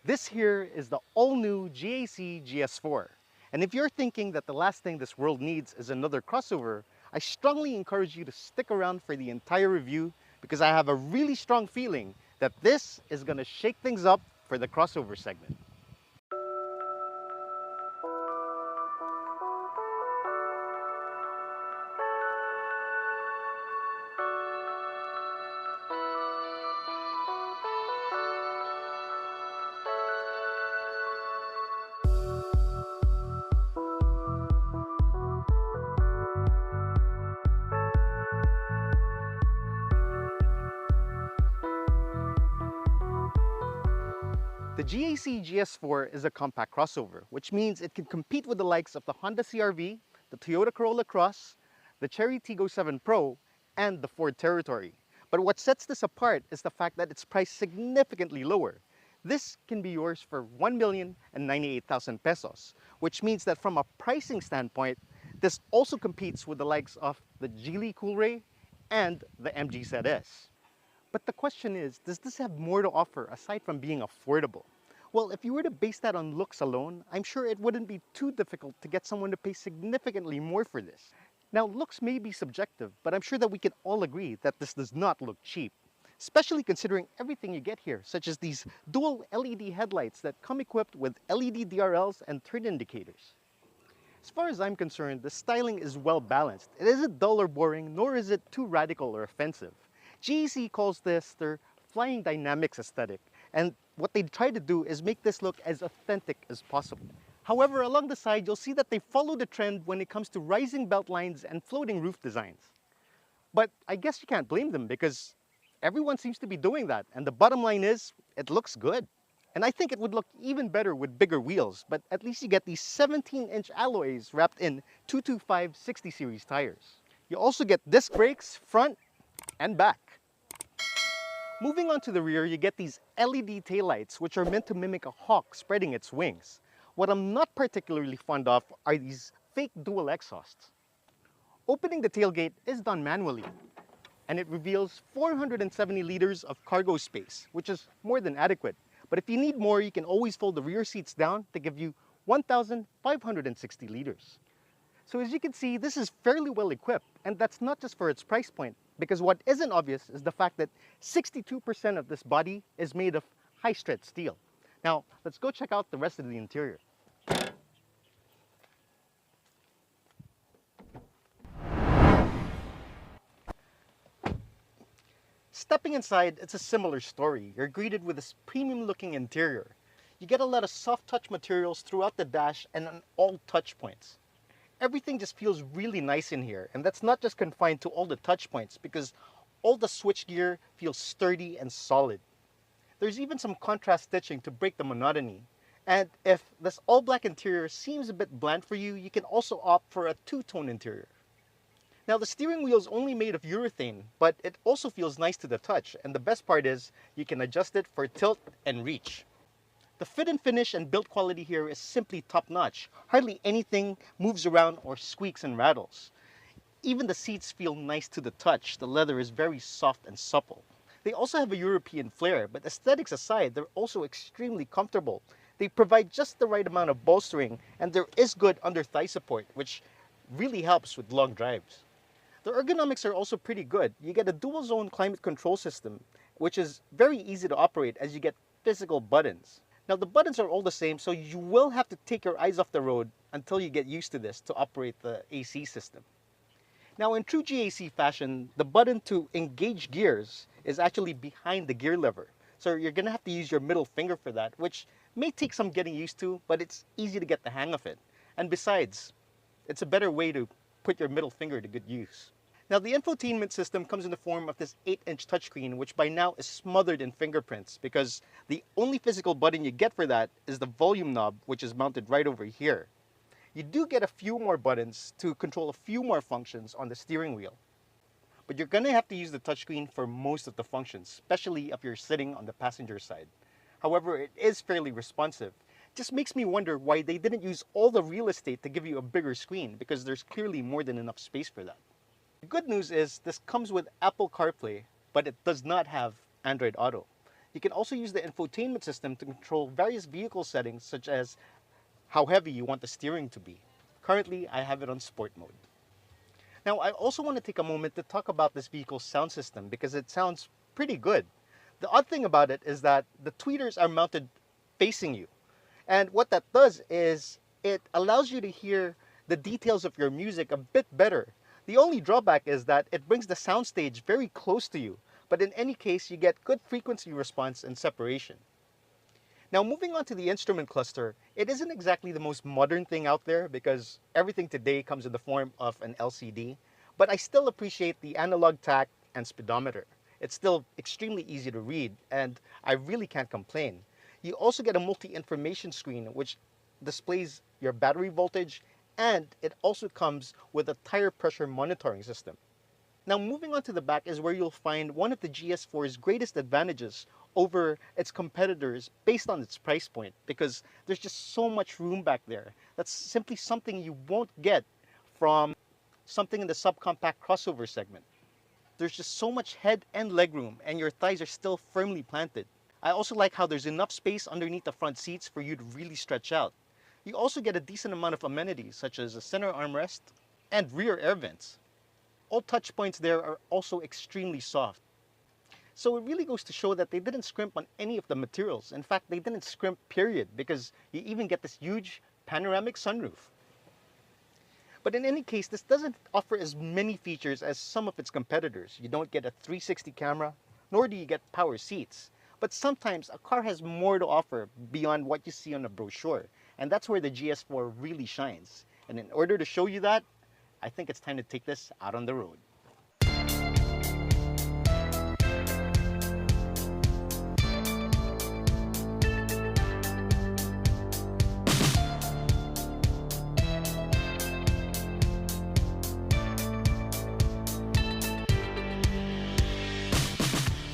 This here is the all-new GAC Gs4. And if you're thinking that the last thing this world needs is another crossover, I strongly encourage you to stick around for the entire review because I have a really strong feeling that this is going to shake things up for the crossover segment. The GAC GS4 is a compact crossover, which means it can compete with the likes of the Honda CR-V, the Toyota Corolla Cross, the Chery Tiggo 7 Pro, and the Ford Territory. But what sets this apart is the fact that it's priced significantly lower. This can be yours for 1,098,000 pesos, which means that from a pricing standpoint, this also competes with the likes of the Geely Coolray and the MG ZS. But the question is, does this have more to offer aside from being affordable? Well, if you were to base that on looks alone, I'm sure it wouldn't be too difficult to get someone to pay significantly more for this. Now, looks may be subjective, but I'm sure that we can all agree that this does not look cheap, especially considering everything you get here, such as these dual LED headlights that come equipped with LED DRLs and turn indicators. As far as I'm concerned, the styling is well balanced. It isn't dull or boring, nor is it too radical or offensive. GAC calls this their flying dynamics aesthetic, and what they try to do is make this look as authentic as possible. However, along the side, you'll see that they follow the trend when it comes to rising belt lines and floating roof designs. But I guess you can't blame them because everyone seems to be doing that, and the bottom line is, it looks good. And I think it would look even better with bigger wheels, but at least you get these 17-inch alloys wrapped in 225 60 series tires. You also get disc brakes, front and back. Moving on to the rear, you get these LED taillights, which are meant to mimic a hawk spreading its wings. What I'm not particularly fond of are these fake dual exhausts. Opening the tailgate is done manually, and it reveals 470 liters of cargo space, which is more than adequate. But if you need more, you can always fold the rear seats down to give you 1,560 liters. So as you can see, this is fairly well equipped, and that's not just for its price point, because what isn't obvious is the fact that 62% of this body is made of high-strength steel. Now, let's go check out the rest of the interior. Stepping inside, it's a similar story. You're greeted with this premium-looking interior. You get a lot of soft-touch materials throughout the dash and on all touch points. Everything just feels really nice in here, and that's not just confined to all the touch points because all the switchgear feels sturdy and solid. There's even some contrast stitching to break the monotony. And if this all-black interior seems a bit bland for you, you can also opt for a two-tone interior. Now the steering wheel is only made of urethane, but it also feels nice to the touch, and the best part is you can adjust it for tilt and reach. The fit and finish and build quality here is simply top-notch. Hardly anything moves around or squeaks and rattles. Even the seats feel nice to the touch. The leather is very soft and supple. They also have a European flair, but aesthetics aside, they're also extremely comfortable. They provide just the right amount of bolstering, and there is good under-thigh support, which really helps with long drives. The ergonomics are also pretty good. You get a dual-zone climate control system, which is very easy to operate as you get physical buttons. Now the buttons are all the same, so you will have to take your eyes off the road until you get used to this to operate the AC system. Now in true GAC fashion, the button to engage gears is actually behind the gear lever. So you're going to have to use your middle finger for that, which may take some getting used to, but it's easy to get the hang of it. And besides, it's a better way to put your middle finger to good use. Now the infotainment system comes in the form of this 8-inch touchscreen, which by now is smothered in fingerprints because the only physical button you get for that is the volume knob, which is mounted right over here. You do get a few more buttons to control a few more functions on the steering wheel. But you're going to have to use the touchscreen for most of the functions, especially if you're sitting on the passenger side. However, it is fairly responsive. It just makes me wonder why they didn't use all the real estate to give you a bigger screen, because there's clearly more than enough space for that. The good news is this comes with Apple CarPlay, but it does not have Android Auto. You can also use the infotainment system to control various vehicle settings, such as how heavy you want the steering to be. Currently, I have it on sport mode. Now, I also want to take a moment to talk about this vehicle's sound system because it sounds pretty good. The odd thing about it is that the tweeters are mounted facing you. And what that does is it allows you to hear the details of your music a bit better. The only drawback is that it brings the soundstage very close to you, but in any case, you get good frequency response and separation. Now, moving on to the instrument cluster, it isn't exactly the most modern thing out there because everything today comes in the form of an LCD, but I still appreciate the analog tach and speedometer. It's still extremely easy to read, and I really can't complain. You also get a multi-information screen which displays your battery voltage, and it also comes with a tire pressure monitoring system. Now, moving on to the back is where you'll find one of the GS4's greatest advantages over its competitors based on its price point, because there's just so much room back there. That's simply something you won't get from something in the subcompact crossover segment. There's just so much head and leg room, and your thighs are still firmly planted. I also like how there's enough space underneath the front seats for you to really stretch out. You also get a decent amount of amenities such as a center armrest and rear air vents. All touch points there are also extremely soft. So it really goes to show that they didn't scrimp on any of the materials. In fact, they didn't scrimp, period, because you even get this huge panoramic sunroof. But in any case, this doesn't offer as many features as some of its competitors. You don't get a 360 camera, nor do you get power seats. But sometimes a car has more to offer beyond what you see on a brochure. And that's where the GS4 really shines. And in order to show you that, I think it's time to take this out on the road.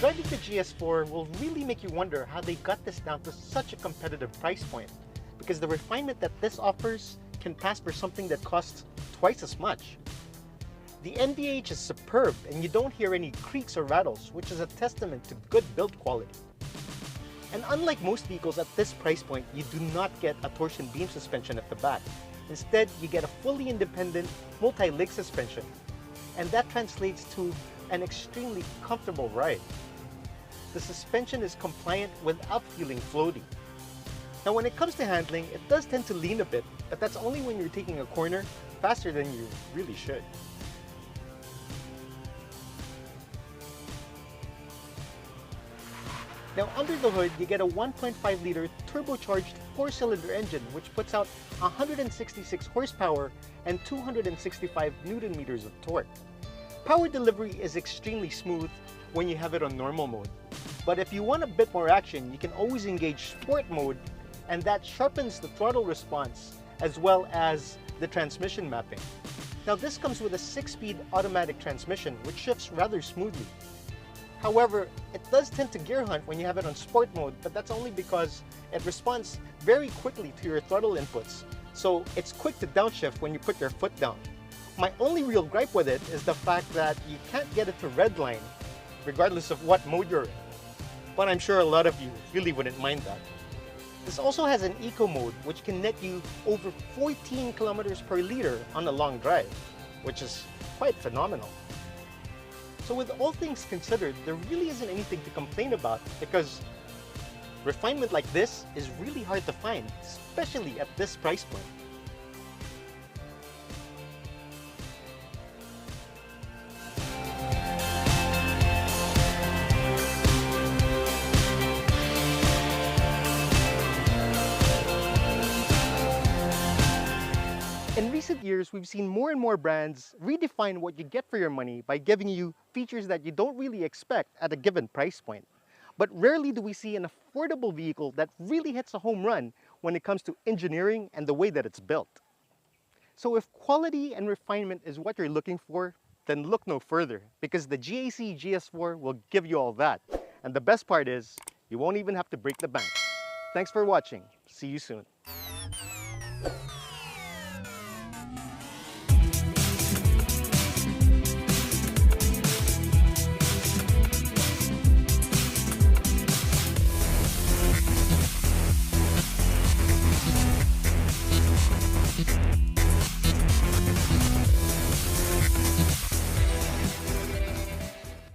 Driving the GS4 will really make you wonder how they got this down to such a competitive price point, because the refinement that this offers can pass for something that costs twice as much. The NVH is superb, and you don't hear any creaks or rattles, which is a testament to good build quality. And unlike most vehicles at this price point, you do not get a torsion beam suspension at the back. Instead, you get a fully independent multi-leg suspension, and that translates to an extremely comfortable ride. The suspension is compliant without feeling floaty. Now, when it comes to handling, it does tend to lean a bit, but that's only when you're taking a corner faster than you really should. Now, under the hood, you get a 1.5-liter turbocharged 4-cylinder engine, which puts out 166 horsepower and 265 Newton meters of torque. Power delivery is extremely smooth when you have it on normal mode. But if you want a bit more action, you can always engage sport mode, and that sharpens the throttle response as well as the transmission mapping. Now, this comes with a 6-speed automatic transmission, which shifts rather smoothly. However, it does tend to gear hunt when you have it on sport mode, but that's only because it responds very quickly to your throttle inputs. So it's quick to downshift when you put your foot down. My only real gripe with it is the fact that you can't get it to redline, regardless of what mode you're in. But I'm sure a lot of you really wouldn't mind that. This also has an eco mode, which can net you over 14 kilometers per liter on a long drive, which is quite phenomenal. So with all things considered, there really isn't anything to complain about, because refinement like this is really hard to find, especially at this price point. In recent years, we've seen more and more brands redefine what you get for your money by giving you features that you don't really expect at a given price point. But rarely do we see an affordable vehicle that really hits a home run when it comes to engineering and the way that it's built. So if quality and refinement is what you're looking for, then look no further, because the GAC Gs4 will give you all that. And the best part is, you won't even have to break the bank. Thanks for watching. See you soon.